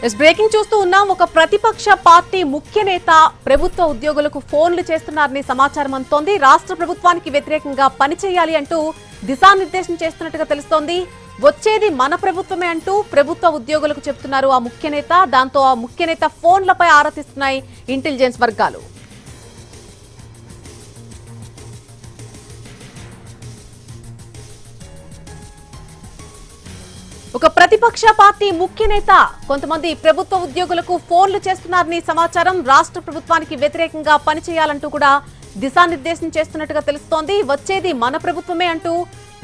Breaking చూస్తూ ఉన్నాం. ఒక ప్రతిపక్ష పార్టీ ముఖ్య నేత ప్రభుత్వ ఉద్యోగులకు ఫోన్లు చేస్తున్నారని సమాచారం అందుతోంది. రాష్ట్ర ప్రభుత్వానికి వ్యతిరేకంగా పనిచేయాలి అంటూ దిశానిర్దేశం చేస్తున్నట్టుగా తెలుస్తోంది. వచ్చేది మన ప్రభుత్వమే అంటూ ప్రభుత్వ ఉద్యోగులకు చెప్తున్నారు ఆ ముఖ్య నేత. దాంతో ఆ ముఖ్య నేత ఫోన్లపై ఆరా తీస్తున్నాయి ఇంటెలిజెన్స్ వర్గాలు. ఒక ప్రతిపక్ష పార్టీ ముఖ్య నేత కొంతమంది ప్రభుత్వ ఉద్యోగులకు ఫోన్లు చేస్తున్నారని సమాచారం. రాష్ట్ర ప్రభుత్వానికి వ్యతిరేకంగా పనిచేయాలంటూ కూడా దిశానిర్దేశం చేస్తున్నట్టుగా తెలుస్తోంది. వచ్చేది మన ప్రభుత్వమే అంటూ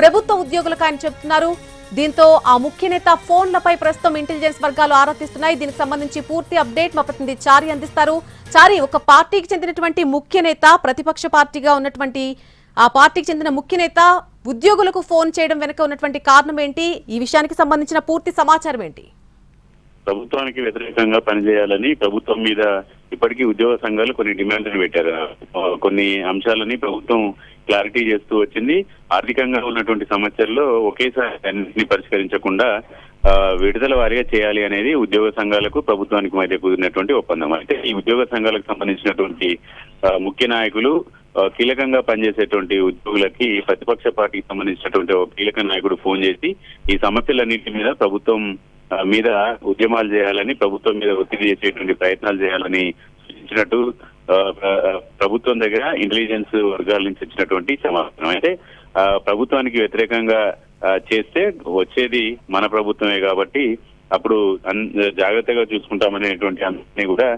ప్రభుత్వ ఉద్యోగులకు ఆయన చెబుతున్నారు. దీంతో ఆ ముఖ్య నేత ఫోన్లపై ప్రస్తుతం ఇంటెలిజెన్స్ వర్గాలు ఆరా తీస్తున్నాయి. దీనికి సంబంధించి పూర్తి అప్డేట్ మా ప్రతినిధి చారి అందిస్తారు. చారి, ఒక పార్టీకి చెందినటువంటి ముఖ్య నేత, ప్రతిపక్ష పార్టీగా ఉన్నటువంటి ఆ పార్టీకి చెందిన ముఖ్య నేత ఉద్యోగులకు ఫోన్ చేయడం వెనుక ఉన్నటువంటి కారణం ఏంటి? ఈ విషయానికి సంబంధించిన పూర్తి సమాచారం ఏంటి? ప్రభుత్వానికి వ్యతిరేకంగా పనిచేయాలని ప్రభుత్వం మీద ఇప్పటికీ ఉద్యోగ సంఘాలు కొన్ని డిమాండ్లు పెట్టారు. కొన్ని అంశాలని ప్రభుత్వం క్లారిటీ చేస్తూ వచ్చింది. ఆర్థికంగా ఉన్నటువంటి సమస్యల్లో ఒకేసారి అన్నింటినీ పరిష్కరించకుండా విడుదల వారీగా చేయాలి అనేది ఉద్యోగ సంఘాలకు ప్రభుత్వానికి మధ్య కుదిరినటువంటి ఒప్పందం. అయితే ఈ ఉద్యోగ సంఘాలకు సంబంధించినటువంటి ముఖ్య నాయకులు కీలకంగా పనిచేసేటువంటి ఉద్యోగులకి ప్రతిపక్ష పార్టీకి సంబంధించినటువంటి ఒక కీలక నాయకుడు ఫోన్ చేసి ఈ సమస్యలన్నింటి మీద ప్రభుత్వం మీద ఉద్యమాలు చేయాలని, ప్రభుత్వం మీద ఒత్తిడి చేసేటువంటి ప్రయత్నాలు చేయాలని సూచించినట్టు ప్రభుత్వం దగ్గర ఇంటెలిజెన్స్ వర్గాల నుంచి వచ్చినటువంటి సమాచారం. అయితే ప్రభుత్వానికి వ్యతిరేకంగా చేస్తే వచ్చేది మన ప్రభుత్వమే కాబట్టి అప్పుడు జాగ్రత్తగా చూసుకుంటామనేటువంటి అంశాన్ని కూడా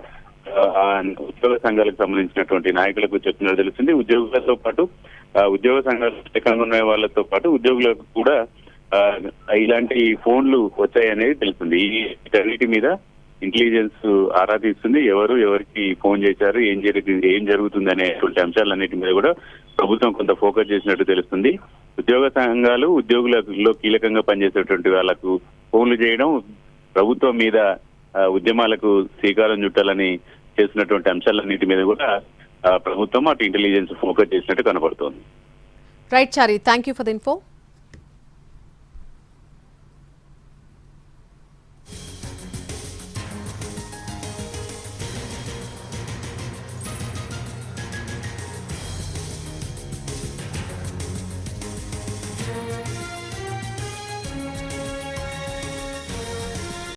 ఉద్యోగ సంఘాలకు సంబంధించినటువంటి నాయకులకు చెప్తున్నట్టు తెలుస్తుంది. ఉద్యోగులతో పాటు ఉద్యోగ సంఘాలు వ్యతిరేకంగా ఉన్న వాళ్ళతో పాటు ఉద్యోగులకు కూడా ఇలాంటి ఫోన్లు వచ్చాయనేది తెలుస్తుంది. వీటన్నిటి మీద ఇంటెలిజెన్స్ ఆరా తీస్తుంది. ఎవరికి ఫోన్ చేశారు, ఏం జరుగుతుంది అనేటువంటి అంశాలన్నిటి మీద కూడా ప్రభుత్వం కొంత ఫోకస్ చేసినట్టు తెలుస్తుంది. ఉద్యోగ సంఘాలు ఉద్యోగులలో కీలకంగా పనిచేసేటువంటి వాళ్ళకు ఫోన్లు చేయడం, ప్రభుత్వం మీద ఉద్యమాలకు శ్రీకారం చుట్టాలని చేసినటువంటి అంశాలన్నిటి మీద కూడా ప్రభుత్వం అటు ఇంటెలిజెన్స్ ఫోకస్ చేసినట్టు కనబడుతోంది. Right Chari, thank you for the info.